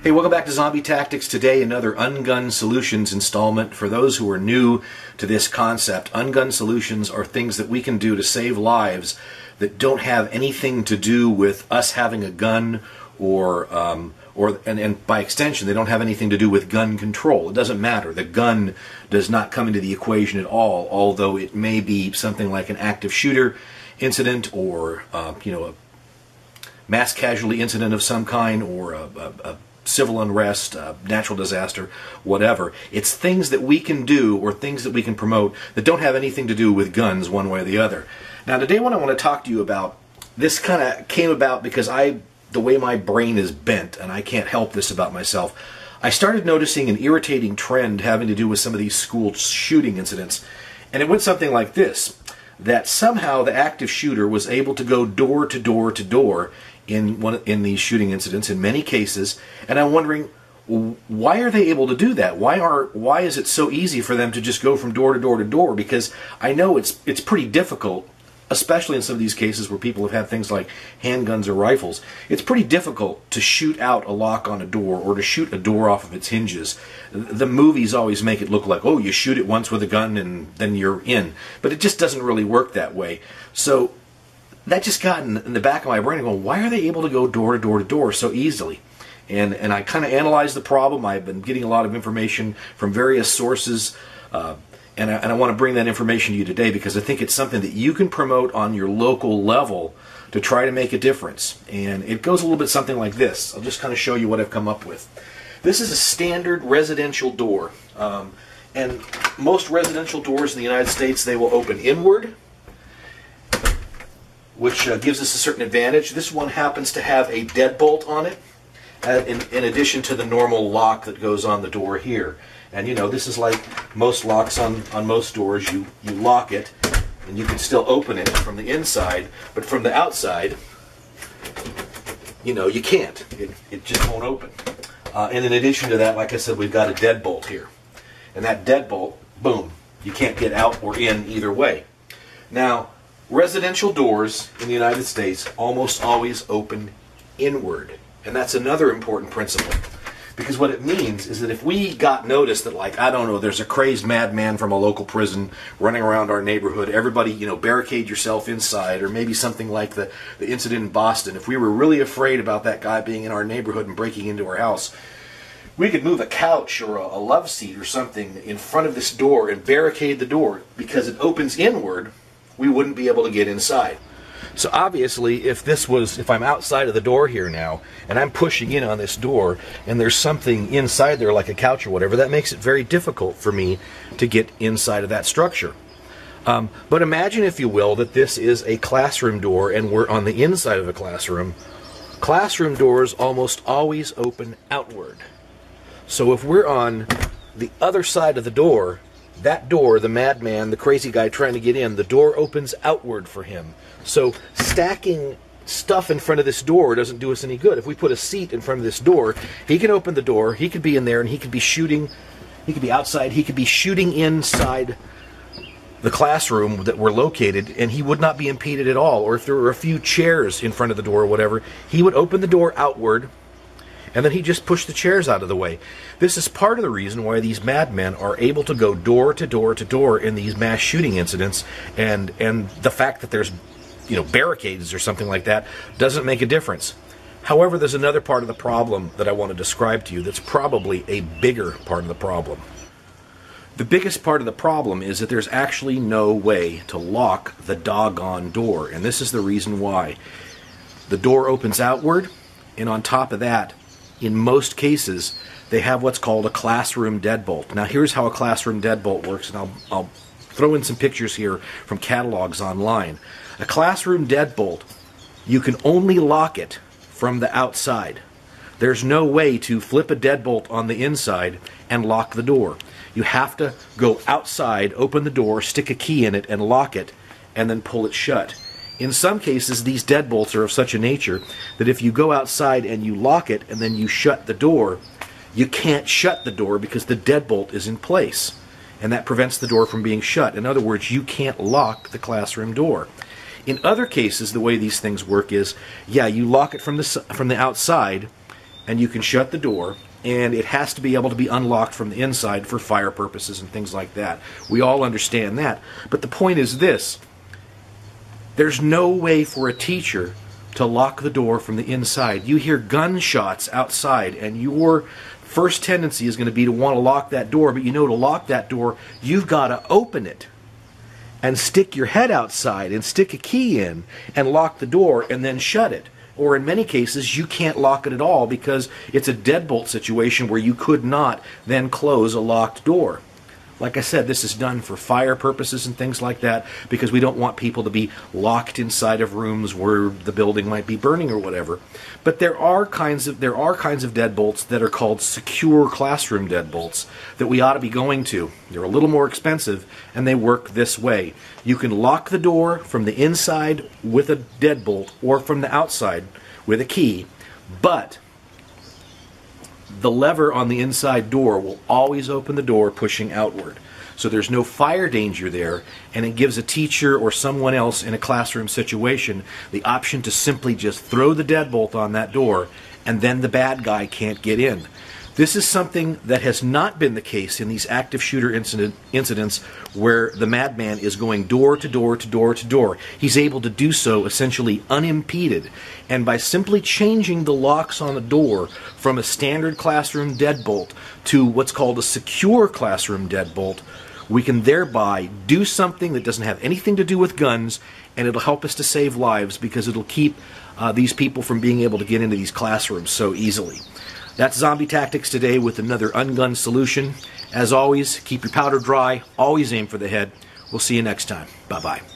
Hey, welcome back to Zombie Tactics. Today, another UnGun Solutions installment. For those who are new to this concept, UnGun Solutions are things that we can do to save lives that don't have anything to do with us having a gun or by extension, they don't have anything to do with gun control. It doesn't matter. The gun does not come into the equation at all, although it may be something like an active shooter incident or a mass casualty incident of some kind, or a civil unrest, natural disaster, whatever. It's things that we can do or things that we can promote that don't have anything to do with guns one way or the other. Now today what I want to talk to you about, this kind of came about because the way my brain is bent, and I can't help this about myself, I started noticing an irritating trend having to do with some of these school shooting incidents. And it went something like this, that somehow the active shooter was able to go door to door to door in these shooting incidents in many cases, and I'm wondering, why are they able to do that? Why is it so easy for them to just go from door to door to door? Because I know it's pretty difficult, especially in some of these cases where people have had things like handguns or rifles. It's pretty difficult to shoot out a lock on a door or to shoot a door off of its hinges. The movies always make it look like, oh, you shoot it once with a gun and then you're in. But it just doesn't really work that way. So that just got in the back of my brain going, why are they able to go door to door to door so easily? And I kind of analyzed the problem. I've been getting a lot of information from various sources, and I want to bring that information to you today because I think it's something that you can promote on your local level to try to make a difference. And it goes a little bit something like this. I'll just kind of show you what I've come up with. This is a standard residential door. And most residential doors in the United States, they will open inward, which gives us a certain advantage. This one happens to have a deadbolt on it, in addition to the normal lock that goes on the door here. And you know, this is like most locks on most doors. You lock it, and you can still open it from the inside, but from the outside, you can't. It just won't open. And in addition to that, like I said, we've got a deadbolt here. And that deadbolt, boom, you can't get out or in either way. Now, residential doors in the United States almost always open inward. And that's another important principle. Because what it means is that if we got notice that, like, I don't know, there's a crazed madman from a local prison running around our neighborhood, everybody, barricade yourself inside, or maybe something like the incident in Boston. If we were really afraid about that guy being in our neighborhood and breaking into our house, we could move a couch or a love seat or something in front of this door and barricade the door. Because it opens inward, we wouldn't be able to get inside. So obviously, if I'm outside of the door here now, and I'm pushing in on this door, and there's something inside there like a couch or whatever, that makes it very difficult for me to get inside of that structure. But imagine, if you will, that this is a classroom door, and we're on the inside of a classroom. Classroom doors almost always open outward. So if we're on the other side of the door, that door, the madman, the crazy guy trying to get in, the door opens outward for him. So stacking stuff in front of this door doesn't do us any good. If we put a seat in front of this door, he can open the door, he could be in there, and he could be shooting, he could be outside, he could be shooting inside the classroom that we're located, and he would not be impeded at all. Or if there were a few chairs in front of the door or whatever, he would open the door outward, and then he just pushed the chairs out of the way. This is part of the reason why these madmen are able to go door to door to door in these mass shooting incidents, and the fact that there's barricades or something like that doesn't make a difference. However, there's another part of the problem that I want to describe to you that's probably a bigger part of the problem. The biggest part of the problem is that there's actually no way to lock the doggone door, and this is the reason why. The door opens outward, and on top of that, in most cases, they have what's called a classroom deadbolt. Now, here's how a classroom deadbolt works, and I'll throw in some pictures here from catalogs online. A classroom deadbolt, you can only lock it from the outside. There's no way to flip a deadbolt on the inside and lock the door. You have to go outside, open the door, stick a key in it, and lock it, and then pull it shut. In some cases, these deadbolts are of such a nature that if you go outside and you lock it and then you shut the door, you can't shut the door because the deadbolt is in place. And that prevents the door from being shut. In other words, you can't lock the classroom door. In other cases, the way these things work is, yeah, you lock it from the outside, and you can shut the door, and it has to be able to be unlocked from the inside for fire purposes and things like that. We all understand that. But the point is this: there's no way for a teacher to lock the door from the inside. You hear gunshots outside, and your first tendency is going to be to want to lock that door, but you know, to lock that door, you've got to open it and stick your head outside and stick a key in and lock the door and then shut it. Or in many cases, you can't lock it at all because it's a deadbolt situation where you could not then close a locked door. Like I said, this is done for fire purposes and things like that, because we don't want people to be locked inside of rooms where the building might be burning or whatever. But there are kinds of deadbolts that are called secure classroom deadbolts that we ought to be going to. They're a little more expensive, and they work this way. You can lock the door from the inside with a deadbolt or from the outside with a key, but the lever on the inside door will always open the door pushing outward. So there's no fire danger there, and it gives a teacher or someone else in a classroom situation the option to simply just throw the deadbolt on that door, and then the bad guy can't get in. This is something that has not been the case in these active shooter incidents where the madman is going door to door to door to door. He's able to do so essentially unimpeded. And by simply changing the locks on the door from a standard classroom deadbolt to what's called a secure classroom deadbolt, we can thereby do something that doesn't have anything to do with guns, and it'll help us to save lives because it'll keep these people from being able to get into these classrooms so easily. That's Zombie Tactics today with another UnGun Solution. As always, keep your powder dry, always aim for the head. We'll see you next time. Bye-bye.